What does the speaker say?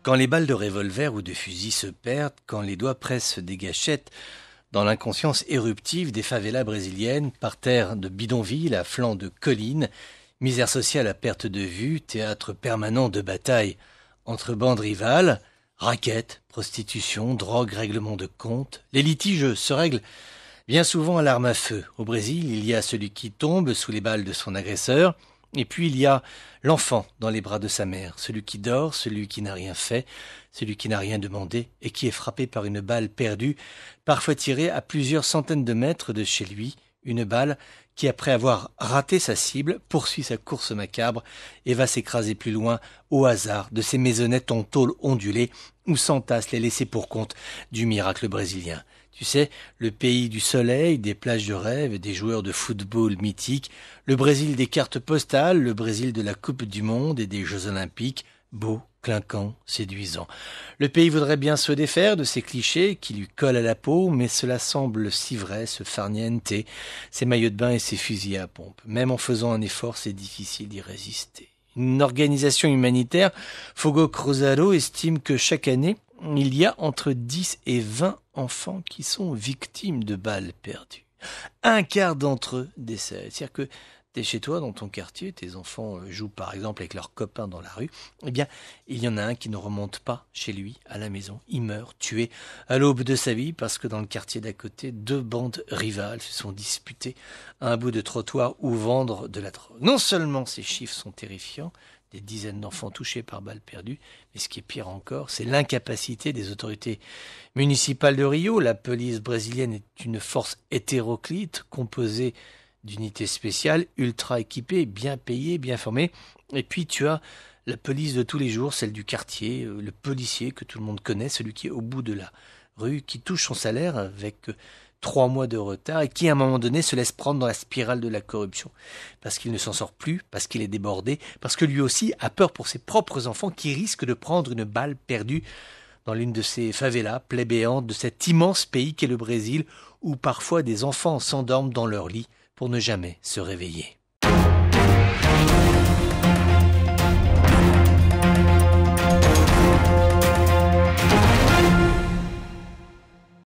Quand les balles de revolver ou de fusil se perdent, quand les doigts pressent des gâchettes, dans l'inconscience éruptive des favelas brésiliennes, parterres de bidonvilles à flanc de collines, misère sociale à perte de vue, théâtre permanent de batailles entre bandes rivales, raquettes, prostitution, drogue, règlement de compte, les litiges se règlent bien souvent à l'arme à feu. Au Brésil, il y a celui qui tombe sous les balles de son agresseur, et puis il y a l'enfant dans les bras de sa mère, celui qui dort, celui qui n'a rien fait, celui qui n'a rien demandé et qui est frappé par une balle perdue, parfois tirée à plusieurs centaines de mètres de chez lui, une balle qui, après avoir raté sa cible, poursuit sa course macabre et va s'écraser plus loin au hasard de ces maisonnettes en tôle ondulée où s'entassent les laissés pour compte du miracle brésilien. Tu sais, le pays du soleil, des plages de rêve et des joueurs de football mythiques, le Brésil des cartes postales, le Brésil de la Coupe du Monde et des Jeux Olympiques, beau, clinquant, séduisant. Le pays voudrait bien se défaire de ces clichés qui lui collent à la peau, mais cela semble si vrai, ce farniente, ces maillots de bain et ces fusils à pompe. Même en faisant un effort, c'est difficile d'y résister. Une organisation humanitaire, Fogo Cruzado, estime que chaque année, il y a entre 10 et 20 enfants qui sont victimes de balles perdues. Un quart d'entre eux décèdent. C'est-à-dire que t'es chez toi, dans ton quartier, tes enfants jouent par exemple avec leurs copains dans la rue, eh bien, il y en a un qui ne remonte pas chez lui, à la maison. Il meurt, tué à l'aube de sa vie, parce que dans le quartier d'à côté, deux bandes rivales se sont disputées à un bout de trottoir où vendre de la drogue. Non seulement ces chiffres sont terrifiants, des dizaines d'enfants touchés par balles perdues, mais ce qui est pire encore, c'est l'incapacité des autorités municipales de Rio. La police brésilienne est une force hétéroclite, composée d'unités spéciales, ultra équipées, bien payées, bien formées. Et puis tu as la police de tous les jours, celle du quartier, le policier que tout le monde connaît, celui qui est au bout de la rue, qui touche son salaire avec 3 mois de retard et qui à un moment donné se laisse prendre dans la spirale de la corruption. Parce qu'il ne s'en sort plus, parce qu'il est débordé, parce que lui aussi a peur pour ses propres enfants qui risquent de prendre une balle perdue dans l'une de ces favelas plébéantes de cet immense pays qu'est le Brésil, où parfois des enfants s'endorment dans leur lit pour ne jamais se réveiller.